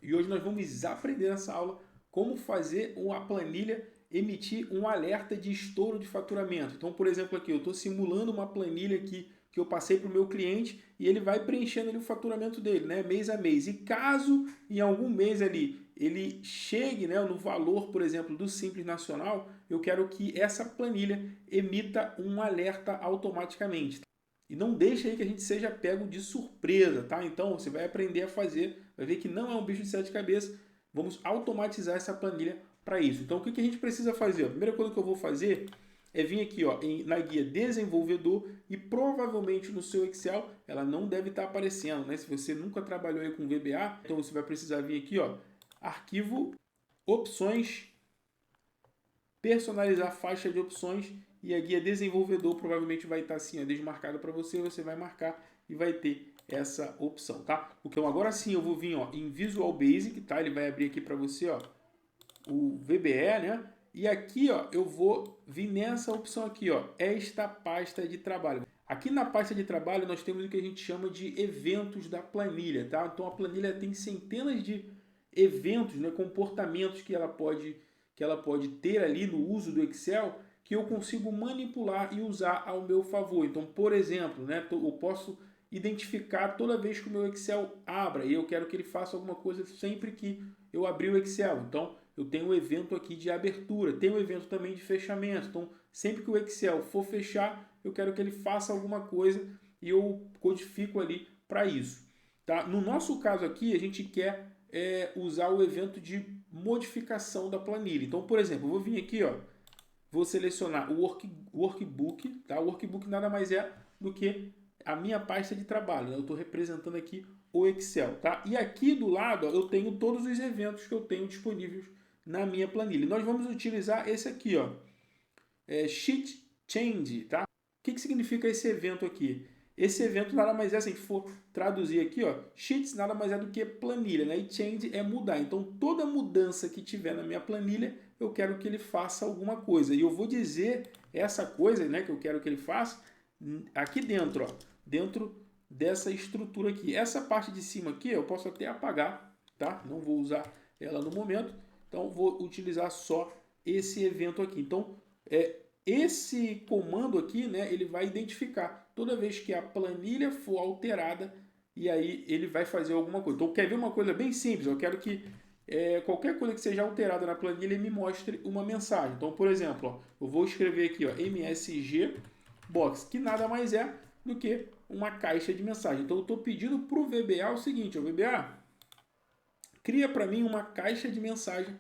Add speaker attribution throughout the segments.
Speaker 1: E hoje nós vamos aprender nessa aula como fazer uma planilha emitir um alerta de estouro de faturamento. Então, por exemplo, aqui eu estou simulando uma planilha aqui que eu passei para o meu cliente e ele vai preenchendo ali o faturamento dele, né, mês a mês. E caso em algum mês ali ele chegue, né, no valor, por exemplo, do Simples Nacional, eu quero que essa planilha emita um alerta automaticamente. E não deixa aí que a gente seja pego de surpresa, tá? Então você vai aprender a fazer, vai ver que não é um bicho de sete cabeças. Vamos automatizar essa planilha para isso. Então o que a gente precisa fazer? A primeira coisa que eu vou fazer é vir aqui ó, na guia desenvolvedor e provavelmente no seu Excel ela não deve estar aparecendo, né? Se você nunca trabalhou aí com VBA, então você vai precisar vir aqui, ó, arquivo, opções, personalizar faixa de opções e a guia desenvolvedor provavelmente vai estar assim, ó, desmarcada para você, você vai marcar e vai ter essa opção, tá? Então agora sim eu vou vir ó, em Visual Basic, tá? Ele vai abrir aqui para você ó, o VBE, né? E aqui ó, eu vou vir nessa opção aqui, ó, esta pasta de trabalho. Aqui na pasta de trabalho nós temos o que a gente chama de eventos da planilha, tá? Então a planilha tem centenas de eventos, né, comportamentos que ela pode ter ali no uso do Excel que eu consigo manipular e usar ao meu favor. Então, por exemplo, né, eu posso identificar toda vez que o meu Excel abra e eu quero que ele faça alguma coisa sempre que eu abrir o Excel. Então, eu tenho um evento aqui de abertura, tem um evento também de fechamento. Então, sempre que o Excel for fechar, eu quero que ele faça alguma coisa e eu codifico ali para isso. Tá? No nosso caso aqui, a gente quer usar o evento de modificação da planilha. Então, por exemplo, eu vou vir aqui, ó, vou selecionar o workbook. Tá? O workbook nada mais é do que a minha pasta de trabalho. Né? Eu estou representando aqui o Excel. Tá? E aqui do lado ó, eu tenho todos os eventos que eu tenho disponíveis na minha planilha. Nós vamos utilizar esse aqui, ó, Sheet Change. Tá? O que significa esse evento aqui? Esse evento nada mais é, se a gente for traduzir aqui, ó, sheets nada mais é do que planilha, né? E change é mudar. Então, toda mudança que tiver na minha planilha, eu quero que ele faça alguma coisa. E eu vou dizer essa coisa, né, que eu quero que ele faça aqui dentro, ó, dentro dessa estrutura aqui. Essa parte de cima aqui, eu posso até apagar, tá? Não vou usar ela no momento. Então, vou utilizar só esse evento aqui. Então, esse comando aqui, né, ele vai identificar toda vez que a planilha for alterada e aí ele vai fazer alguma coisa. Então, quer ver uma coisa bem simples? Eu quero que qualquer coisa que seja alterada na planilha me mostre uma mensagem. Então, por exemplo, ó, eu vou escrever aqui ó, MSG Box, que nada mais é do que uma caixa de mensagem. Então, eu estou pedindo para o VBA o seguinte, ó, VBA, cria para mim uma caixa de mensagem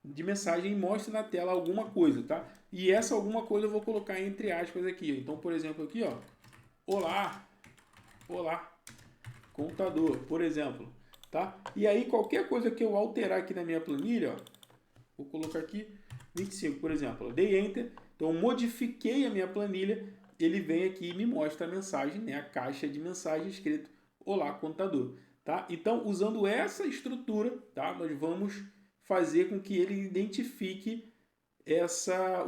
Speaker 1: e mostre na tela alguma coisa, tá? E essa alguma coisa eu vou colocar entre aspas aqui. Então, por exemplo, aqui, ó, olá, olá, contador, por exemplo, tá? E aí qualquer coisa que eu alterar aqui na minha planilha, ó, vou colocar aqui 25, por exemplo, eu dei enter, então eu modifiquei a minha planilha, ele vem aqui e me mostra a mensagem, né, a caixa de mensagem escrito olá, contador, tá? Então, usando essa estrutura, tá, nós vamos fazer com que ele identifique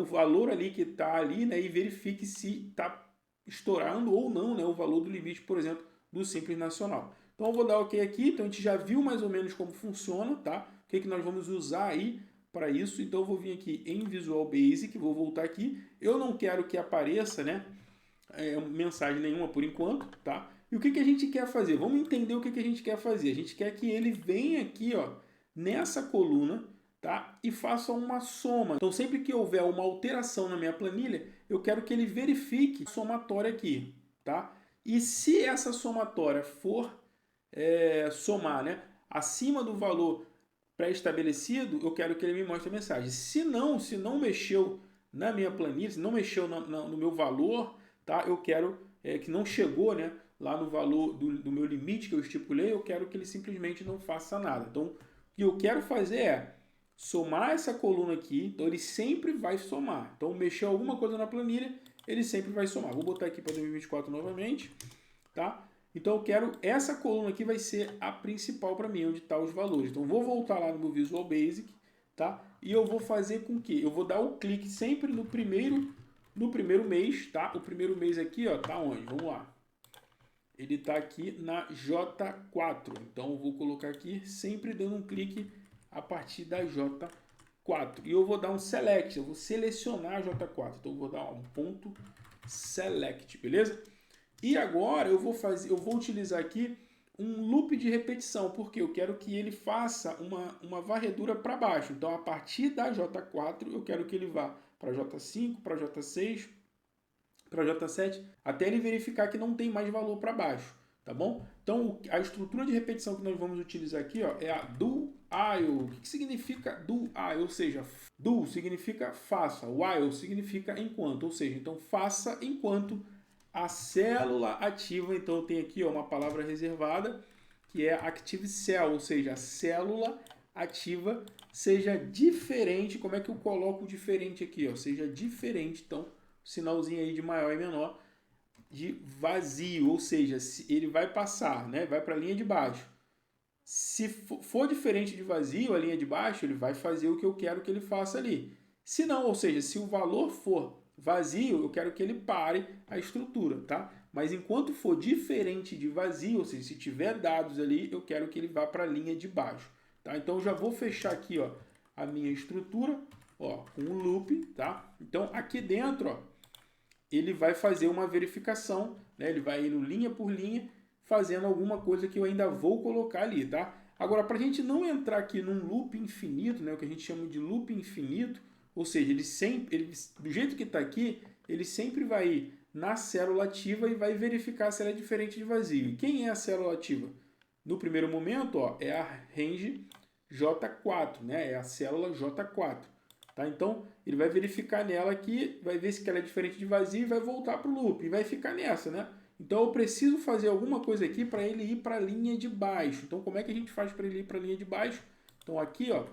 Speaker 1: o valor ali que está ali, né, e verifique se está estourando ou não, né, o valor do limite, por exemplo, do Simples Nacional. Então eu vou dar OK aqui, então a gente já viu mais ou menos como funciona, tá? O que nós vamos usar aí para isso. Então eu vou vir aqui em Visual Basic, vou voltar aqui. Eu não quero que apareça, né, mensagem nenhuma por enquanto, tá? E o que a gente quer fazer? Vamos entender o que a gente quer fazer. A gente quer que ele venha aqui, ó, nessa coluna, tá? E faça uma soma. Então, sempre que houver uma alteração na minha planilha, eu quero que ele verifique a somatória aqui, tá? E se essa somatória for somar, né, acima do valor pré-estabelecido, eu quero que ele me mostre a mensagem. Se não mexeu na minha planilha, se não mexeu no meu valor, tá? Eu quero que não chegou, né, lá no valor do meu limite que eu estipulei, eu quero que ele simplesmente não faça nada. Então, o que eu quero fazer é somar essa coluna aqui, então ele sempre vai somar. Então, mexeu alguma coisa na planilha, ele sempre vai somar. Vou botar aqui para 2024 novamente, tá? Então, eu quero, essa coluna aqui vai ser a principal para mim, onde está os valores. Então, vou voltar lá no meu Visual Basic, tá? E eu vou fazer com que, eu vou dar o clique sempre no primeiro mês, tá? O primeiro mês aqui, ó, tá onde? Vamos lá. ele está aqui na J4. Então eu vou colocar aqui, sempre dando um clique a partir da J4. E eu vou dar um select, eu vou selecionar a J4. Então eu vou dar um ponto select, beleza? E agora eu vou utilizar aqui um loop de repetição, porque eu quero que ele faça uma varredura para baixo. Então a partir da J4 eu quero que ele vá para J5, para J6, para J7, até ele verificar que não tem mais valor para baixo, tá bom? Então, a estrutura de repetição que nós vamos utilizar aqui, ó, é a do while. O que significa do while? Ou seja, do significa faça, while significa enquanto, ou seja, então faça enquanto a célula ativa. Então, eu tenho aqui ó, uma palavra reservada, que é active cell, ou seja, a célula ativa seja diferente. Como é que eu coloco diferente aqui? Ó? Seja diferente, então, sinalzinho aí de maior e menor, de vazio, ou seja, ele vai passar, né? Vai para a linha de baixo. Se for diferente de vazio, a linha de baixo, ele vai fazer o que eu quero que ele faça ali. Se não, ou seja, se o valor for vazio, eu quero que ele pare a estrutura, tá? Mas enquanto for diferente de vazio, ou seja, se tiver dados ali, eu quero que ele vá para a linha de baixo, tá? Então eu já vou fechar aqui, ó, a minha estrutura, ó, com um loop, tá? Então aqui dentro, ó, ele vai fazer uma verificação, né? Ele vai indo linha por linha, fazendo alguma coisa que eu ainda vou colocar ali, tá? Agora, para a gente não entrar aqui num loop infinito, né? O que a gente chama de loop infinito, ou seja, do jeito que está aqui, ele sempre vai ir na célula ativa e vai verificar se ela é diferente de vazio. E quem é a célula ativa? No primeiro momento, ó, é a range J4, né? É a célula J4. Tá? Então, ele vai verificar nela aqui, vai ver se ela é diferente de vazio e vai voltar para o loop. E vai ficar nessa, né? Então, eu preciso fazer alguma coisa aqui para ele ir para a linha de baixo. Então, como é que a gente faz para ele ir para a linha de baixo? Então, aqui, ó,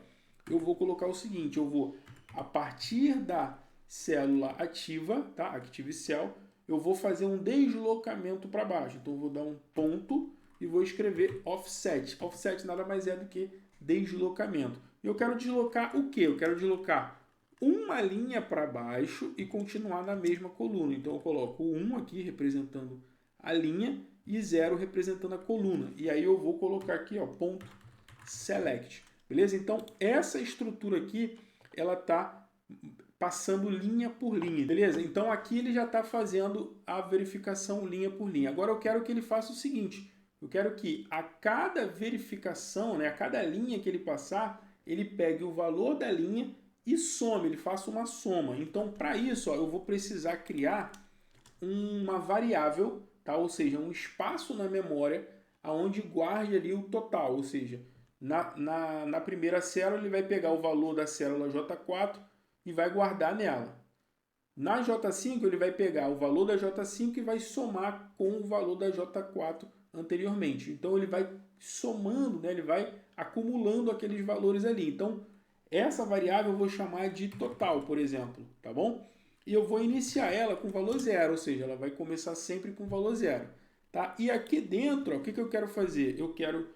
Speaker 1: eu vou colocar o seguinte. Eu vou, a partir da célula ativa, tá? Active Cell, eu vou fazer um deslocamento para baixo. Então, eu vou dar um ponto e vou escrever offset. Offset nada mais é do que deslocamento. Eu quero deslocar o quê? Eu quero deslocar uma linha para baixo e continuar na mesma coluna. Então eu coloco 1 aqui representando a linha e 0 representando a coluna. E aí eu vou colocar aqui, ó, ponto select. Beleza? Então essa estrutura aqui, ela está passando linha por linha. Beleza? Então aqui ele já está fazendo a verificação linha por linha. Agora eu quero que ele faça o seguinte. Eu quero que a cada verificação, né, a cada linha que ele passar, ele pegue o valor da linha e some, ele faça uma soma. Então, para isso, ó, eu vou precisar criar uma variável, tá? Ou seja, um espaço na memória onde guarde ali o total. Ou seja, na primeira célula, ele vai pegar o valor da célula J4 e vai guardar nela. Na J5, ele vai pegar o valor da J5 e vai somar com o valor da J4 anteriormente. Então, ele vai somando, né? Ele vai acumulando aqueles valores ali. Então, essa variável eu vou chamar de total, por exemplo, tá bom? E eu vou iniciar ela com valor zero, ou seja, ela vai começar sempre com valor zero, tá? E aqui dentro, ó, o que eu quero fazer? Eu quero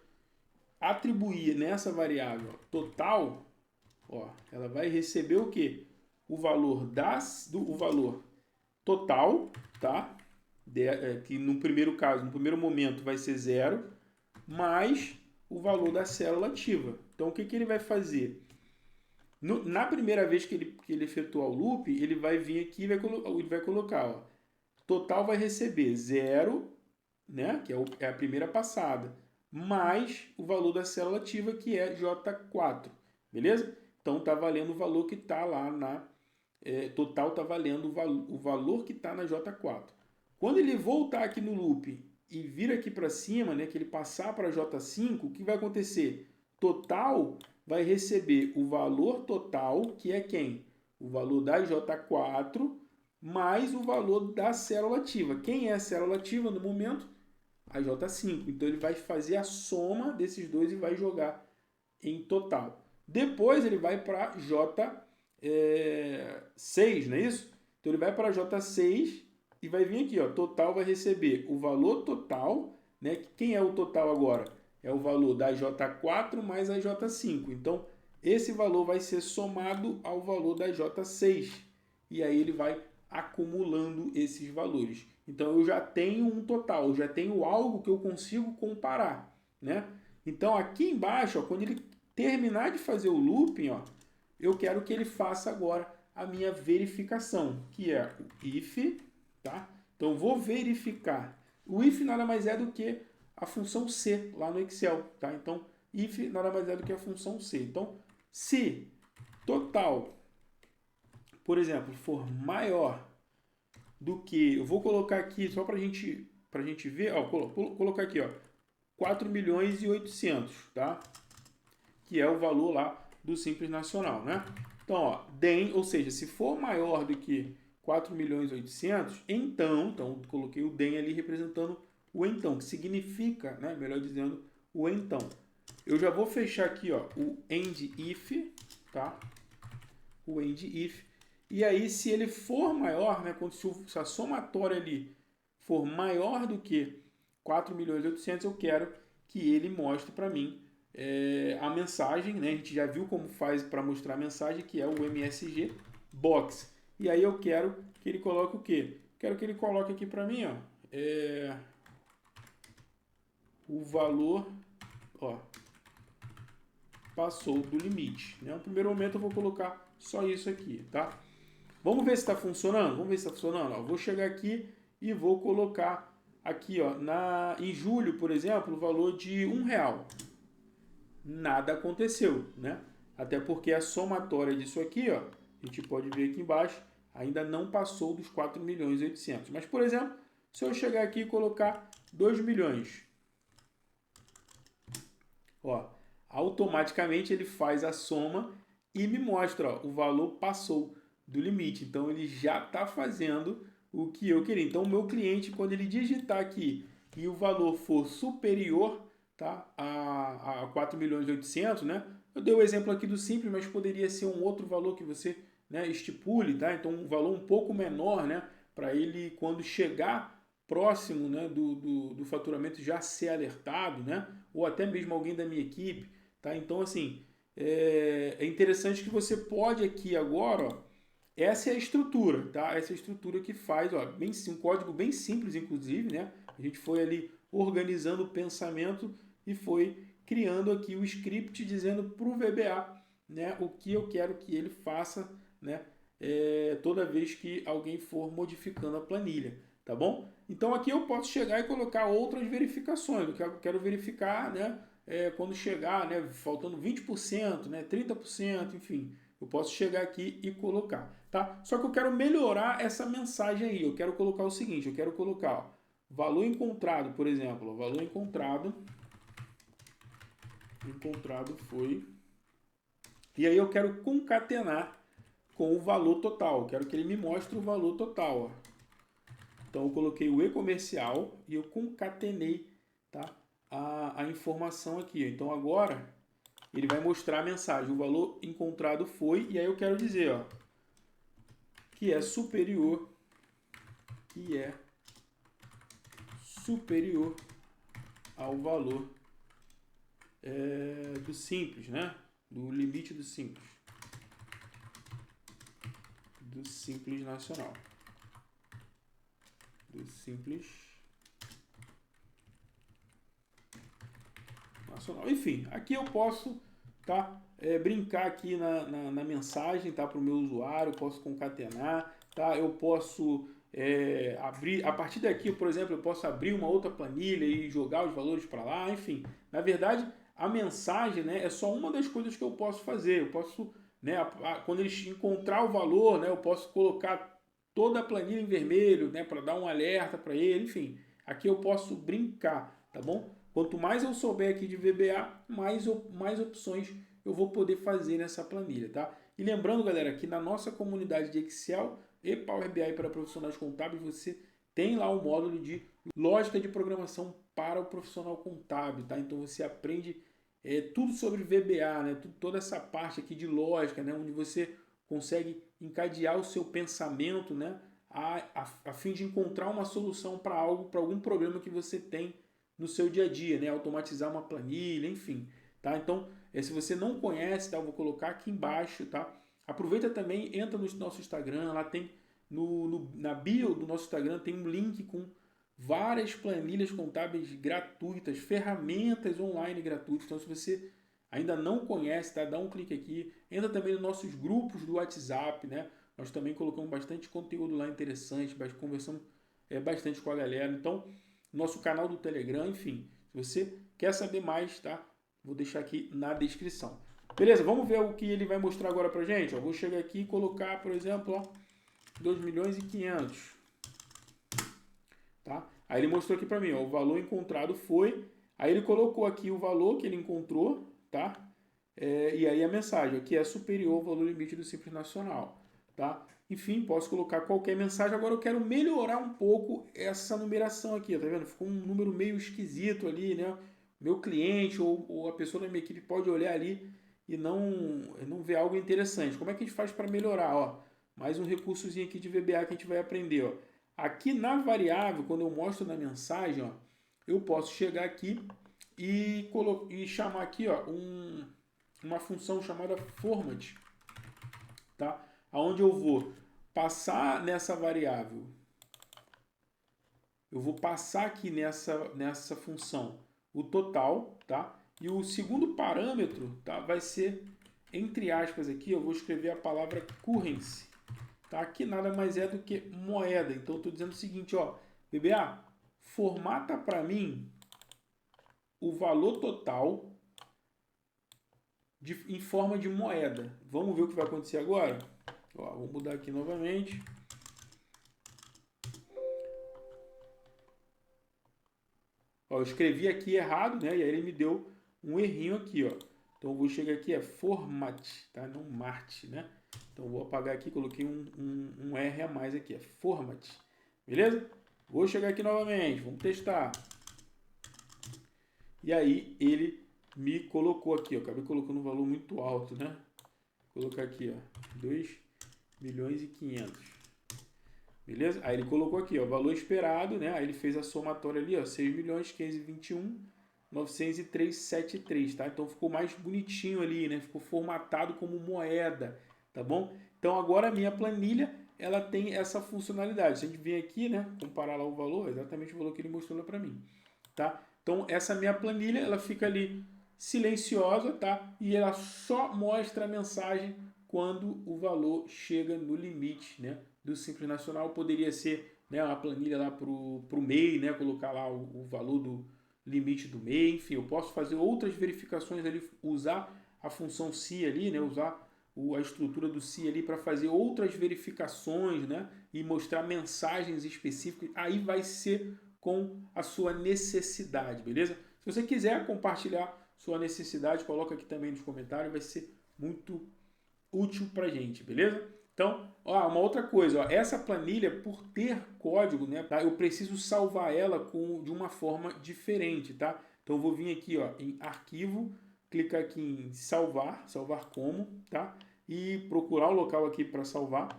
Speaker 1: atribuir nessa variável total, ó, ela vai receber o quê? O valor o valor total, tá? Que no primeiro caso, no primeiro momento vai ser zero, mais o valor da célula ativa. Então, o que ele vai fazer? Na primeira vez que ele efetuar o loop, ele vai vir aqui e vai colocar, ó, total vai receber 0, né, que é a primeira passada, mais o valor da célula ativa, que é J4, beleza? Então, está valendo o valor que está lá total está valendo o valor que está na J4. Quando ele voltar aqui no loop e vir aqui para cima, né, que ele passar para J5, o que vai acontecer? Total vai receber o valor total, que é quem? O valor da J4 mais o valor da célula ativa. Quem é a célula ativa no momento? A J5. Então ele vai fazer a soma desses dois e vai jogar em total. Depois ele vai para J6, não é isso? Então ele vai para J6 e vai vir aqui, ó, total vai receber o valor total, né? Quem é o total agora? É o valor da J4 mais a J5. Então, esse valor vai ser somado ao valor da J6. E aí ele vai acumulando esses valores. Então eu já tenho um total, eu já tenho algo que eu consigo comparar, né? Então aqui embaixo, ó, quando ele terminar de fazer o looping, ó, eu quero que ele faça agora a minha verificação, que é o if, tá? Então eu vou verificar. O if nada mais é do que a função C lá no Excel, tá? Então if nada mais é do que a função C. Então se total, por exemplo, for maior do que, eu vou colocar aqui só para gente ver, ó, colocar aqui, ó, 4 milhões e 800, tá? Que é o valor lá do Simples Nacional, né? Então, ó, DEM, ou seja, se for maior do que 4 milhões e 800, então coloquei o DEM ali representando o então, que significa, né, melhor dizendo, o então. Eu já vou fechar aqui, ó, o end if, tá? O end if. E aí, se ele for maior, né, quando se a somatória ali for maior do que 4 milhões e 800, eu quero que ele mostre para mim a mensagem, né? A gente já viu como faz para mostrar a mensagem, que é o MSG Box. E aí eu quero que ele coloque o quê? Quero que ele coloque aqui para mim, ó, o valor, ó, passou do limite, né? No primeiro momento eu vou colocar só isso aqui, tá? Vamos ver se está funcionando? Vamos ver se está funcionando. Ó, vou chegar aqui e vou colocar aqui, ó, em julho, por exemplo, o valor de R$1. Nada aconteceu, né? Até porque a somatória disso aqui, ó, a gente pode ver aqui embaixo, ainda não passou dos 4 milhões e 800. Mas, por exemplo, se eu chegar aqui e colocar 2 milhões, ó, automaticamente ele faz a soma e me mostra, ó, o valor passou do limite. Então, ele já está fazendo o que eu queria. Então, o meu cliente, quando ele digitar aqui e o valor for superior, tá, a 4 milhões e 800, né? Eu dei o exemplo aqui do simples, mas poderia ser um outro valor que você, né, estipule, tá? Então, um valor um pouco menor, né? Para ele, quando chegar próximo, né, do faturamento, já ser alertado, né? Ou até mesmo alguém da minha equipe, tá? Então, assim, é interessante que você pode aqui agora, ó, essa é a estrutura, tá? Essa é a estrutura que faz, ó, um código bem simples, inclusive, né? A gente foi ali organizando o pensamento e foi criando aqui o script dizendo para o VBA, né, o que eu quero que ele faça, né, toda vez que alguém for modificando a planilha, tá bom? Então aqui eu posso chegar e colocar outras verificações, eu quero verificar, né, quando chegar, né, faltando 20%, né, 30%, enfim, eu posso chegar aqui e colocar, tá? Só que eu quero melhorar essa mensagem aí, eu quero colocar o seguinte, eu quero colocar, ó, valor encontrado, por exemplo, o valor encontrado foi... E aí eu quero concatenar com o valor total, eu quero que ele me mostre o valor total, ó. Então eu coloquei o e-comercial e eu concatenei, tá, a informação aqui. Então agora ele vai mostrar a mensagem, o valor encontrado foi, e aí eu quero dizer, ó, que é superior ao valor do simples, né? Do limite do simples nacional. Do simples nacional. Enfim, aqui eu posso, tá, brincar aqui na mensagem, tá, para o meu usuário, eu posso concatenar, tá? Eu posso abrir, a partir daqui, por exemplo, eu posso abrir uma outra planilha e jogar os valores para lá, enfim. Na verdade, a mensagem, né, é só uma das coisas que eu posso fazer. Eu posso, né, quando ele encontrar o valor, né, eu posso colocar toda a planilha em vermelho, né, para dar um alerta para ele, enfim. Aqui eu posso brincar, tá bom? Quanto mais eu souber aqui de VBA, mais opções eu vou poder fazer nessa planilha, tá? E lembrando, galera, que na nossa comunidade de Excel e Power BI para profissionais contábeis, você tem lá o módulo de lógica de programação para o profissional contábil, tá? Então você aprende tudo sobre VBA, né? Toda essa parte aqui de lógica, né? Onde você consegue encadear o seu pensamento, né? A fim de encontrar uma solução para algum problema que você tem no seu dia a dia, né? Automatizar uma planilha, enfim, tá? Então, se você não conhece, tá? Eu vou colocar aqui embaixo, tá? Aproveita também, entra no nosso Instagram, lá tem, na bio do nosso Instagram tem um link com várias planilhas contábeis gratuitas, ferramentas online gratuitas. Então, se você ainda não conhece, tá? Dá um clique aqui. Entra também nos nossos grupos do WhatsApp, né? Nós também colocamos bastante conteúdo lá interessante, conversamos bastante com a galera. Então, nosso canal do Telegram, enfim, se você quer saber mais, tá? Vou deixar aqui na descrição. Beleza, vamos ver o que ele vai mostrar agora pra gente. Ó, vou chegar aqui e colocar, por exemplo, ó, 2.500.000. Tá? Aí ele mostrou aqui para mim, ó, o valor encontrado foi... Aí ele colocou aqui o valor que ele encontrou, tá? E aí a mensagem, que é superior ao valor limite do Simples Nacional, tá? Enfim, posso colocar qualquer mensagem. Agora eu quero melhorar um pouco essa numeração aqui, tá vendo? Ficou um número meio esquisito ali, né? Meu cliente ou a pessoa da minha equipe pode olhar ali e não ver algo interessante. Como é que a gente faz para melhorar? Ó, mais um recursozinho aqui de VBA que a gente vai aprender, ó. Aqui na variável, quando eu mostro na mensagem, ó, eu posso chegar aqui e chamar aqui, ó, uma função chamada format, tá? Onde eu vou passar nessa variável, eu vou passar aqui nessa função o total, tá? E o segundo parâmetro, tá, vai ser, entre aspas aqui, eu vou escrever a palavra currency, tá? Que nada mais é do que moeda. Então eu estou dizendo o seguinte, ó, VBA, formata para mim o valor total em forma de moeda. Vamos ver o que vai acontecer agora? Ó, vou mudar aqui novamente. Ó, eu escrevi aqui errado, né? E aí ele me deu um errinho aqui, ó. Então eu vou chegar aqui, é format, tá? Não mart, né? Então eu vou apagar aqui, coloquei um R a mais aqui, é format. Beleza? Vou chegar aqui novamente, vamos testar. E aí ele me colocou aqui, ó. Acabei colocando um valor muito alto, né? Vou colocar aqui, ó, 2.500.000. Beleza? Aí ele colocou aqui, ó, valor esperado, né? Aí ele fez a somatória ali, ó, 6.521.903,73, tá? Então ficou mais bonitinho ali, né? Ficou formatado como moeda, tá bom? Então agora a minha planilha, ela tem essa funcionalidade. Se a gente vir aqui, né, comparar lá o valor, exatamente o valor que ele mostrou lá para mim, tá? Então essa minha planilha, ela fica ali silenciosa, tá? E ela só mostra a mensagem quando o valor chega no limite, né, do Simples Nacional. Poderia ser, né, uma planilha lá para o MEI, né, colocar lá o valor do limite do MEI, enfim, eu posso fazer outras verificações ali, usar a função SI ali, né, usar a estrutura do SI ali para fazer outras verificações, né, e mostrar mensagens específicas. Aí vai ser com a sua necessidade, beleza? Se você quiser compartilhar sua necessidade, coloca aqui também nos comentários, vai ser muito útil pra gente, beleza? Então, ó, uma outra coisa, ó, essa planilha, por ter código, né, tá, eu preciso salvar ela de uma forma diferente, tá? Então eu vou vir aqui, ó, em arquivo, clicar aqui em salvar como, tá? E procurar o local aqui para salvar,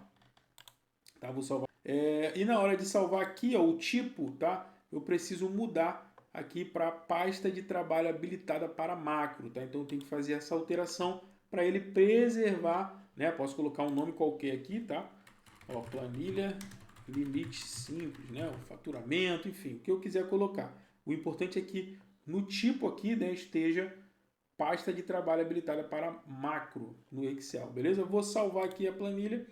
Speaker 1: tá? Vou salvar. E na hora de salvar aqui, ó, o tipo, tá? Eu preciso mudar aqui para pasta de trabalho habilitada para macro, tá? Então eu tenho que fazer essa alteração para ele preservar, né? Posso colocar um nome qualquer aqui, tá? Ó, planilha limite simples, né? O faturamento, enfim, o que eu quiser colocar. O importante é que no tipo aqui, né, esteja pasta de trabalho habilitada para macro no Excel, beleza? Eu vou salvar aqui a planilha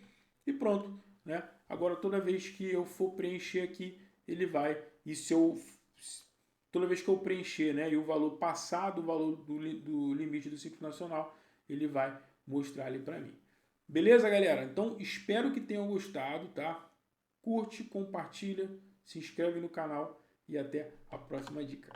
Speaker 1: e pronto, né? Agora toda vez que eu for preencher aqui, ele vai, e se eu toda vez que eu preencher, né, e o valor passar do valor do limite do Simples Nacional, ele vai mostrar ali para mim. Beleza, galera? Então, espero que tenham gostado, tá? Curte, compartilha, se inscreve no canal e até a próxima dica.